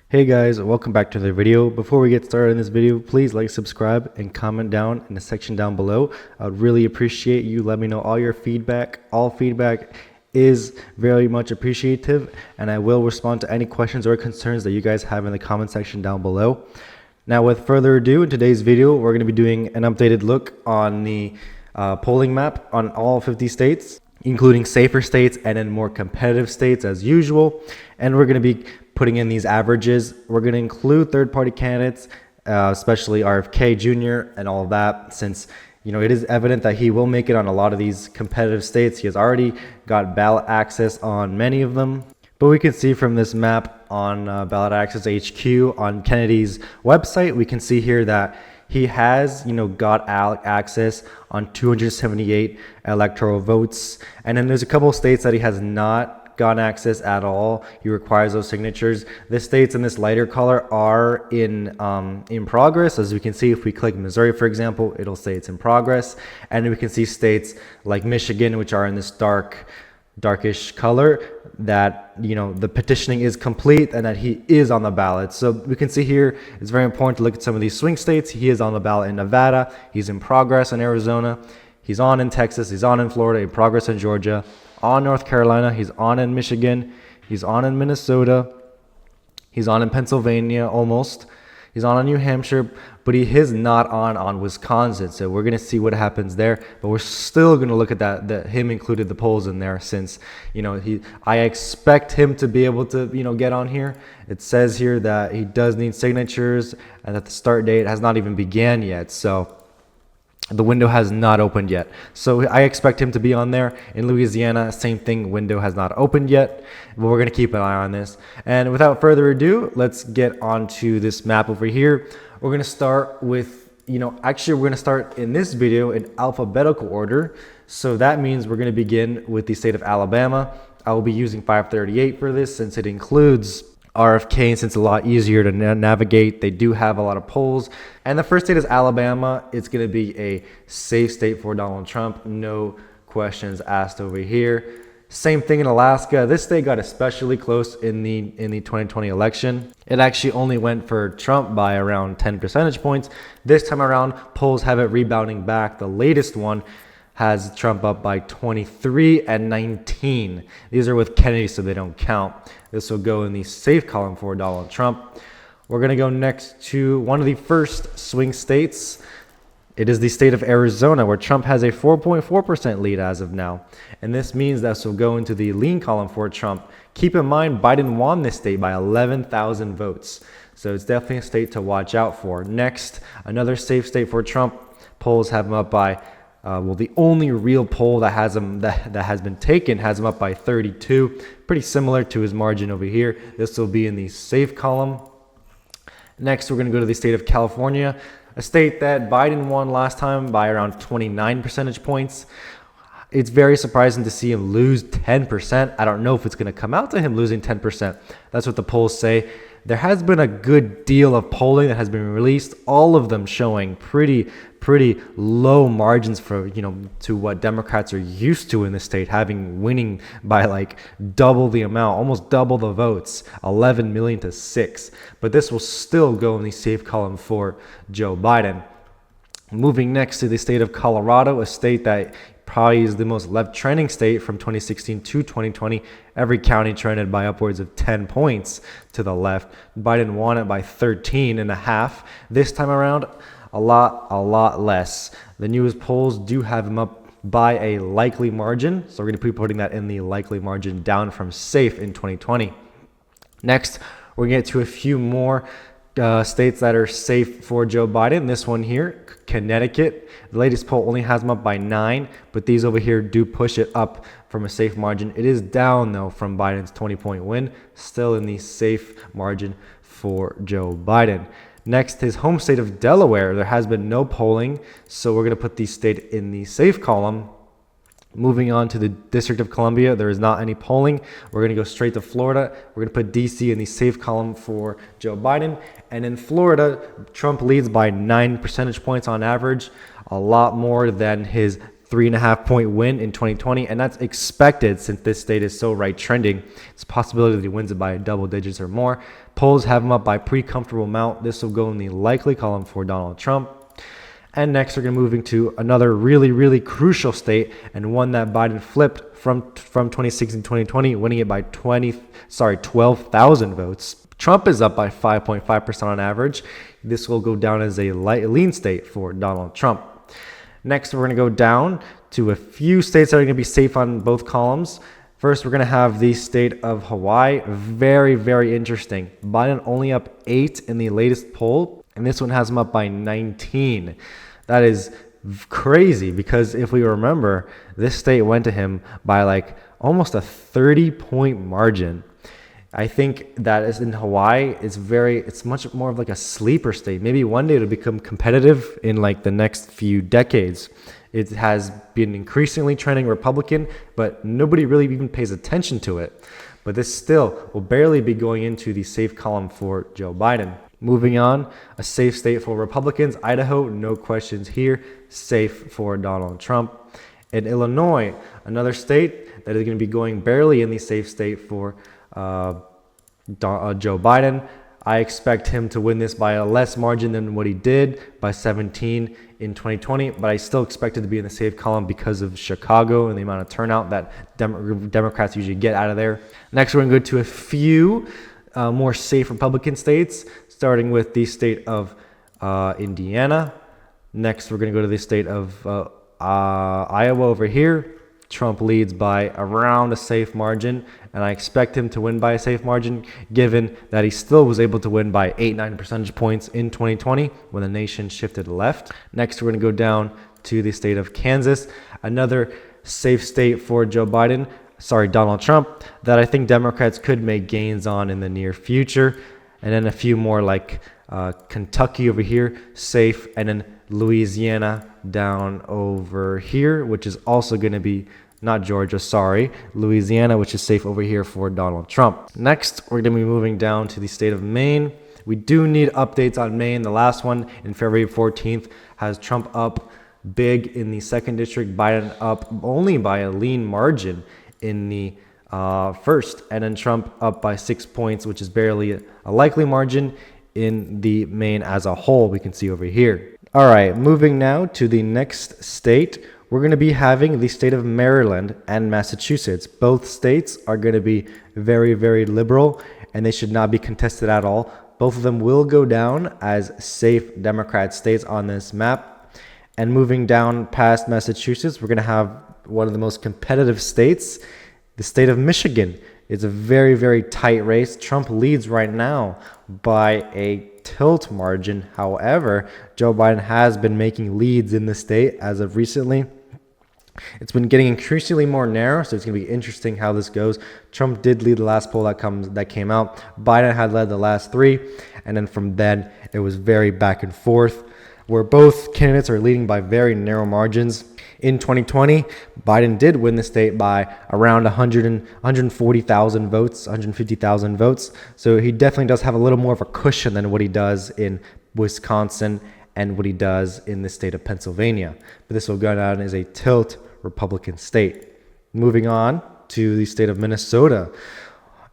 Hey guys, welcome back to the video. Before we get started in this video, please like, subscribe, and comment down in the section down below. I would really appreciate you. Let me know all your feedback. All feedback is very much appreciative, and I will respond to any questions or concerns that you guys have in the comment section down below. Now, with further ado, in today's video, we're going to be doing an updated look on the polling map on all 50 states, including safer states and in more competitive states as usual. And we're going to be putting in these averages. We're going to include third-party candidates, especially RFK Jr. and all of that, since it is evident that he will make it on a lot of these competitive states. He has already got ballot access on many of them. But we can see from this map on Ballot Access HQ on Kennedy's website, we can see here that he has, got access on 278 electoral votes. And then there's a couple of states that he has not gotten access at all. He requires those signatures. The states in this lighter color are in progress. As we can see, if we click Missouri, for example, it'll say it's in progress. And then we can see states like Michigan, which are in this darkish color, that the petitioning is complete and that he is on the ballot. So we can see here it's very important to look at some of these swing states. He is on the ballot in Nevada, he's in progress in Arizona, he's on in Texas, he's on in Florida, in progress in Georgia, on North Carolina, he's on in Michigan, he's on in Minnesota, he's on in Pennsylvania almost, he's on in New Hampshire, but he is not on Wisconsin. So we're going to see what happens there. But we're still going to look at that him included the polls in there, since I expect him to be able to get on here. It says here that he does need signatures and that the start date has not even began yet. So the window has not opened yet. So I expect him to be on there. In Louisiana, same thing, window has not opened yet. But we're going to keep an eye on this. And without further ado, let's get onto this map over here. We're going to start with, actually we're going to start in this video in alphabetical order. So that means we're going to begin with the state of Alabama. I will be using 538 for this since it includes RFK, and since it's a lot easier to navigate. They do have a lot of polls. And the first state is Alabama. It's going to be a safe state for Donald Trump. No questions asked over here. Same thing in Alaska. This state got especially close in the 2020 election. It actually only went for Trump by around 10 percentage points. This time around, polls have it rebounding back. The latest one has Trump up by 23 and 19. These are with Kennedy, so they don't count. This will go in the safe column for Donald Trump. We're going to go next to one of the first swing states. It is the state of Arizona, where Trump has a 4.4% lead as of now. And this means that this will go into the lean column for Trump. Keep in mind, Biden won this state by 11,000 votes. So it's definitely a state to watch out for. Next, another safe state for Trump. Polls have him up by, the only real poll that has him that has been taken has him up by 32. Pretty similar to his margin over here. This will be in the safe column. Next, we're going to go to the state of California, a state that Biden won last time by around 29 percentage points. It's very surprising to see him lose 10%. I don't know if it's going to come out to him losing 10%. That's what the polls say. There has been a good deal of polling that has been released, all of them showing pretty low margins for, to what Democrats are used to in the state, winning by like double the amount, almost double the votes, 11 million to 6. But this will still go in the safe column for Joe Biden. Moving next to the state of Colorado, a state that probably is the most left trending state from 2016 to 2020. Every county trended by upwards of 10 points to the left. Biden won it by 13.5. This time around, a lot less. The newest polls do have him up by a likely margin. So we're going to be putting that in the likely margin, down from safe in 2020. Next, we're going to get to a few more states that are safe for Joe Biden. This one here, Connecticut. The latest poll only has them up by 9, but these over here do push it up from a safe margin. It is down though from Biden's 20-point win, still in the safe margin for Joe Biden. Next, his home state of Delaware. There has been no polling, so we're going to put the state in the safe column. Moving on to the District of Columbia, there is not any polling. We're going to go straight to Florida. We're going to put DC in the safe column for Joe Biden. And in Florida, Trump leads by 9 percentage points on average, a lot more than his 3.5 point win in 2020, and that's expected since this state is so right trending. It's a possibility that he wins it by double digits or more. Polls have him up by a pretty comfortable amount. This will go in the likely column for Donald Trump. And next, we're going to move into another really crucial state, and one that Biden flipped from 2016 to 2020, winning it by 12,000 votes. Trump is up by 5.5% on average. This will go down as a lean state for Donald Trump. Next, we're going to go down to a few states that are going to be safe on both columns. First, we're going to have the state of Hawaii. Very interesting. Biden only up 8 in the latest poll, and this one has him up by 19. That is crazy, because if we remember, this state went to him by like almost a 30-point margin. I think that is in Hawaii, it's much more of like a sleeper state. Maybe one day it'll become competitive in like the next few decades. It has been increasingly trending Republican, but nobody really even pays attention to it. But this still will barely be going into the safe column for Joe Biden. Moving on, a safe state for Republicans, Idaho, no questions here, safe for Donald Trump. In Illinois, another state that is going to be going barely in the safe state for Joe Biden. I expect him to win this by a less margin than what he did, by 17 in 2020, but I still expect it to be in the safe column because of Chicago and the amount of turnout that Democrats usually get out of there. Next, we're going to go to a few more safe Republican states, starting with the state of Indiana. Next, we're going to go to the state of Iowa over here. Trump leads by around a safe margin, and I expect him to win by a safe margin, given that he still was able to win by 8-9 percentage points in 2020 when the nation shifted left. Next, we're going to go down to the state of Kansas, another safe state for Donald Trump, that I think Democrats could make gains on in the near future. And then a few more like Kentucky over here, safe, and then Louisiana down over here, which is also going to be Louisiana, which is safe over here for Donald Trump. Next, we're going to be moving down to the state of Maine. We do need updates on Maine. The last one in February 14th has Trump up big in the 2nd district, Biden up only by a lean margin in the first, and then Trump up by 6 points, which is barely a likely margin in the Maine as a whole, we can see over here. All right, moving now to the next state. We're going to be having the state of Maryland and Massachusetts. Both states are going to be very liberal, and they should not be contested at all. Both of them will go down as safe Democrat states on this map. And moving down past Massachusetts, we're going to have one of the most competitive states, the state of Michigan. It's a very tight race. Trump leads right now by a tilt margin. However, Joe Biden has been making leads in the state as of recently. It's been getting increasingly more narrow, so it's going to be interesting how this goes. Trump did lead the last poll that came out. Biden had led the last 3, and then from then it was very back and forth, where both candidates are leading by very narrow margins. In 2020, Biden did win the state by around 140,000 votes, 150,000 votes. So he definitely does have a little more of a cushion than what he does in Wisconsin and what he does in the state of Pennsylvania. But this will go down as a tilt Republican state. Moving on to the state of Minnesota.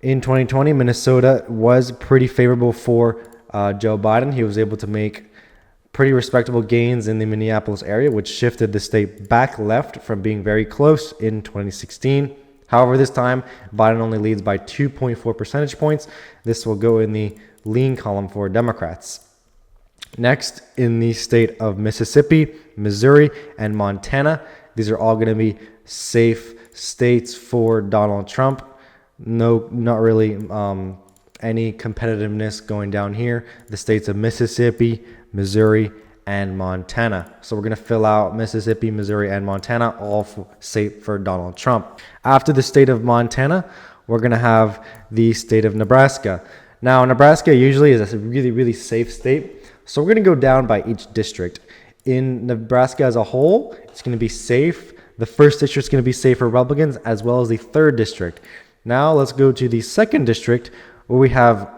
In 2020, Minnesota was pretty favorable for Joe Biden. He was able to make pretty respectable gains in the Minneapolis area, which shifted the state back left from being very close in 2016. However, this time, Biden only leads by 2.4 percentage points. This will go in the lean column for Democrats. Next, in the state of Mississippi, Missouri, and Montana, these are all going to be safe states for Donald Trump. No, not really any competitiveness going down here. The states of Mississippi, Missouri, and Montana. So we're going to fill out Mississippi, Missouri, and Montana, all safe for Donald Trump. After the state of Montana, we're going to have the state of Nebraska. Now, Nebraska usually is a really safe state. So we're going to go down by each district. In Nebraska as a whole, it's going to be safe. The 1st district is going to be safe for Republicans, as well as the 3rd district. Now let's go to the 2nd district, where we have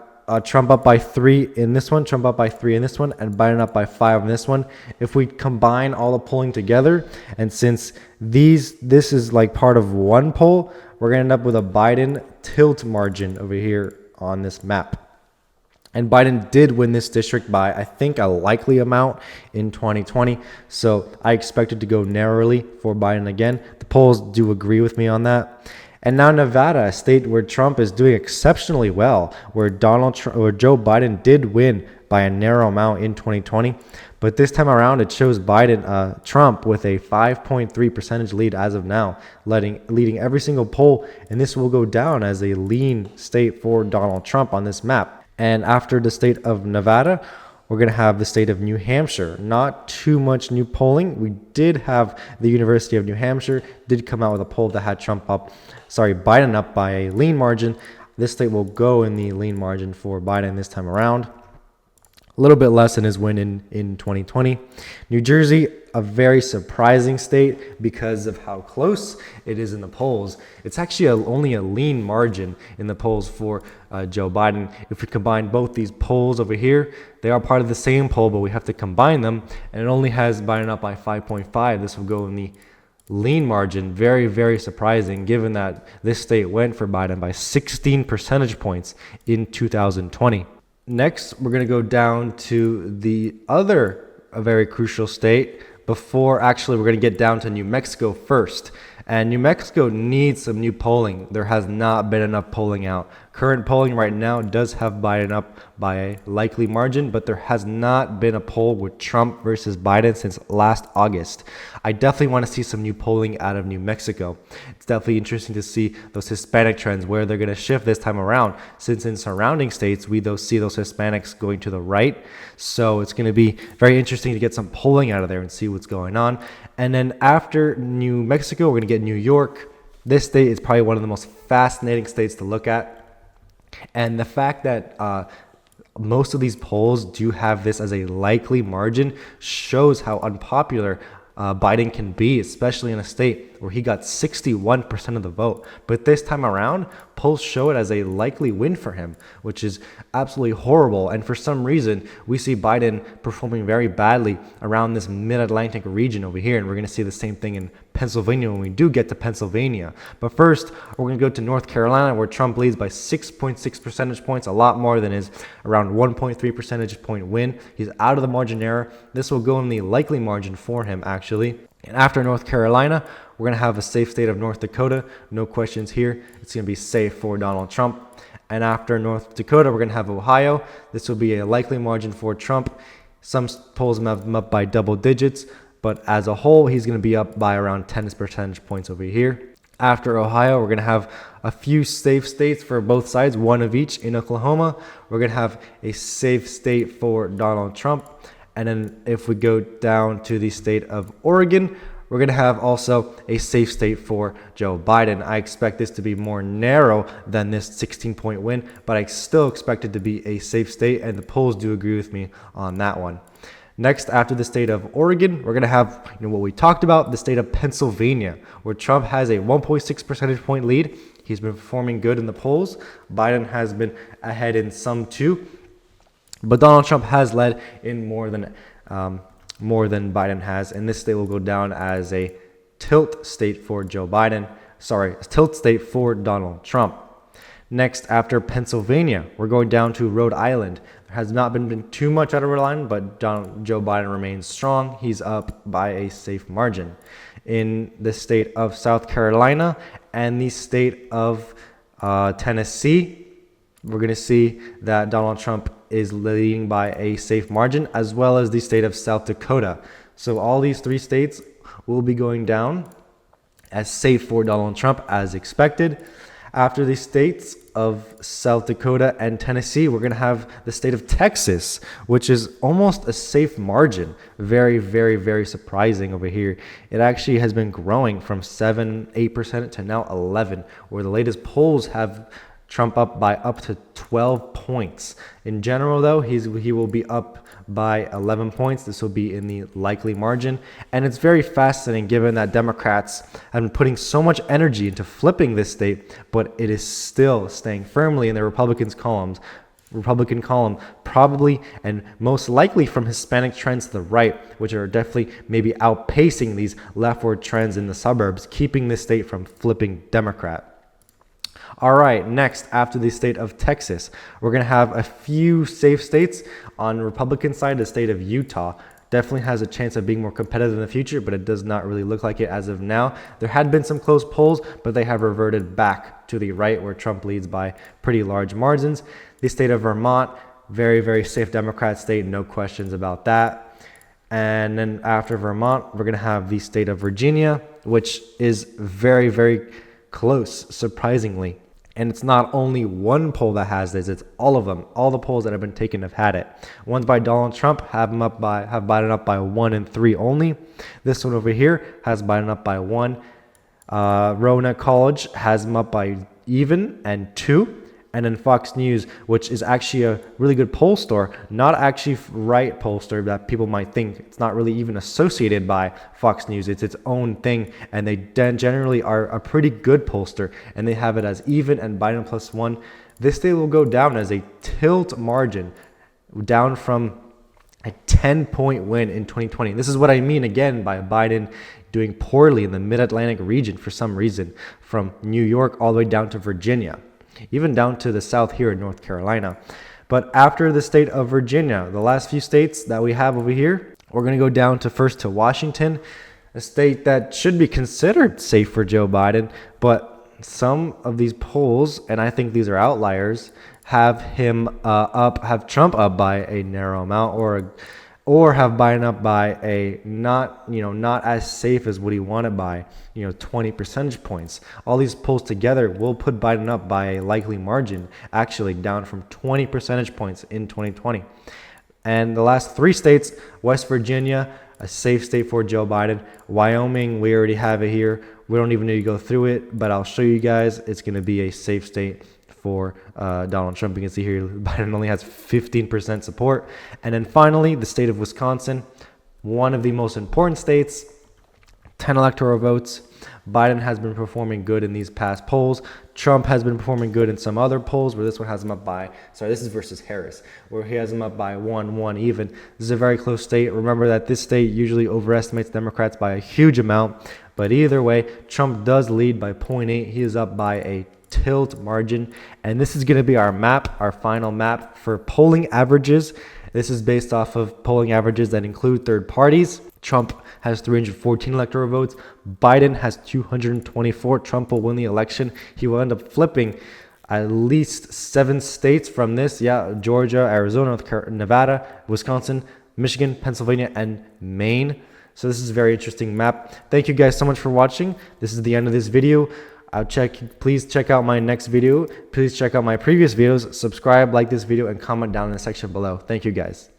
Trump up by 3 in this one, Trump up by 3 in this one, and Biden up by 5 in this one. If we combine all the polling together, and since this is like part of one poll, we're going to end up with a Biden tilt margin over here on this map. And Biden did win this district by, I think, a likely amount in 2020. So I expect it to go narrowly for Biden again. The polls do agree with me on that. And now Nevada, a state where Trump is doing exceptionally well, where Joe Biden did win by a narrow amount in 2020. But this time around, it shows Trump with a 5.3 percentage lead as of now, leading every single poll. And this will go down as a lean state for Donald Trump on this map. And after the state of Nevada, we're going to have the state of New Hampshire. Not too much new polling. We did have the University of New Hampshire did come out with a poll that had Biden up by a lean margin. This state will go in the lean margin for Biden this time around. A little bit less than his win in 2020. New Jersey, a very surprising state because of how close it is in the polls. It's actually only a lean margin in the polls for Joe Biden. If we combine both these polls over here, they are part of the same poll, but we have to combine them, and it only has Biden up by 5.5. This will go in the lean margin. Very, very surprising given that this state went for Biden by 16 percentage points in 2020. Next, we're going to go down to the other very crucial state. We're going to get down to New Mexico first. And New Mexico needs some new polling. There has not been enough polling out. Current polling right now does have Biden up by a likely margin, but there has not been a poll with Trump versus Biden since last August. I definitely want to see some new polling out of New Mexico. It's definitely interesting to see those Hispanic trends, where they're going to shift this time around, since in surrounding states, we see those Hispanics going to the right. So it's going to be very interesting to get some polling out of there and see what's going on. And then after New Mexico, we're going to get New York. This state is probably one of the most fascinating states to look at. And the fact that most of these polls do have this as a likely margin shows how unpopular Biden can be, especially in a state where he got 61% of the vote. But this time around, polls show it as a likely win for him, which is absolutely horrible. And for some reason, we see Biden performing very badly around this mid-Atlantic region over here. And we're going to see the same thing in Pennsylvania when we do get to Pennsylvania. But first, we're going to go to North Carolina, where Trump leads by 6.6 percentage points, a lot more than his around 1.3 percentage point win. He's out of the margin error. This will go in the likely margin for him, actually. And after North Carolina, we're going to have a safe state of North Dakota. No questions here. It's going to be safe for Donald Trump. And after North Dakota, we're going to have Ohio. This will be a likely margin for Trump. Some polls have him up by double digits, but as a whole, he's going to be up by around 10 percentage points over here. After Ohio, we're going to have a few safe states for both sides, one of each. In Oklahoma, we're going to have a safe state for Donald Trump. And then if we go down to the state of Oregon, we're going to have also a safe state for Joe Biden. I expect this to be more narrow than this 16-point win, but I still expect it to be a safe state, and the polls do agree with me on that one. Next, after the state of Oregon, we're going to have what we talked about, the state of Pennsylvania, where Trump has a 1.6 percentage point lead. He's been performing good in the polls. Biden has been ahead in some too. But Donald Trump has led in more than Biden has, and this state will go down as a tilt state for Joe Biden. A tilt state for Donald Trump. Next, after Pennsylvania, we're going down to Rhode Island. There has not been too much out of Rhode Island, but Joe Biden remains strong. He's up by a safe margin. In the state of South Carolina and the state of Tennessee, we're going to see that Donald Trump is leading by a safe margin, as well as the state of South Dakota. So all these three states will be going down as safe for Donald Trump as expected. After the states of South Dakota and Tennessee, we're going to have the state of Texas, which is almost a safe margin. Very, very, very surprising over here. It actually has been growing from 8% to now 11%, where the latest polls have Trump up by up to 12 points. In general, though, he will be up by 11 points. This will be in the likely margin. And it's very fascinating given that Democrats have been putting so much energy into flipping this state, but it is still staying firmly in the Republicans' columns Republican column, probably and most likely from Hispanic trends to the right, which are definitely maybe outpacing these leftward trends in the suburbs, keeping this state from flipping Democrat. All right, next, after the state of Texas, we're going to have a few safe states. On the Republican side, the state of Utah definitely has a chance of being more competitive in the future, but it does not really look like it as of now. There had been some close polls, but they have reverted back to the right, where Trump leads by pretty large margins. The state of Vermont, very, very safe Democrat state, no questions about that. And then after Vermont, we're going to have the state of Virginia, which is very, very close, surprisingly. And it's not only one poll that has this, it's all of them. All the polls that have been taken have had it. Ones by Donald Trump have Biden up by 1 and 3 only. This one over here has Biden up by 1. Rona College has him up by even and 2. And then Fox News, which is actually a really good pollster, not actually right pollster that people might think. It's not really even associated by Fox News. It's its own thing. And they generally are a pretty good pollster. And they have it as even and Biden plus 1. This state will go down as a tilt margin, down from a 10-point win in 2020. This is what I mean, again, by Biden doing poorly in the Mid-Atlantic region for some reason, from New York all the way down to Virginia, even down to the south here in North Carolina. But after the state of Virginia, the last few states that we have over here, we're going to go down to first to Washington, a state that should be considered safe for Joe Biden, but some of these polls, and I think these are outliers, have Trump up by a narrow amount, or have Biden up by a not as safe as what he wanted by 20 percentage points. All these polls together will put Biden up by a likely margin, actually down from 20 percentage points in 2020. And the last 3 states, West Virginia, a safe state for Joe Biden. Wyoming, we already have it here. We don't even need to go through it, but I'll show you guys. It's going to be a safe state for Donald Trump. You can see here Biden only has 15% support. And then finally, the state of Wisconsin, one of the most important states, 10 electoral votes. Biden has been performing good in these past polls. Trump has been performing good in some other polls, where this one has him up by, this is versus Harris, where he has him up by 1 even. This is a very close state. Remember that this state usually overestimates Democrats by a huge amount. But either way, Trump does lead by 0.8. He is up by a tilt margin. And this is going to be our map, our final map for polling averages. This is based off of polling averages that include third parties. Trump has 314 electoral votes. Biden has 224. Trump will win the election. He will end up flipping at least 7 states from this. Georgia, Arizona, Nevada, Wisconsin, Michigan, Pennsylvania, and Maine. So this is a very interesting map. Thank you guys so much for watching. This is the end of this video. Please check out my next video. Please check out my previous videos. Subscribe, like this video, and comment down in the section below. Thank you guys.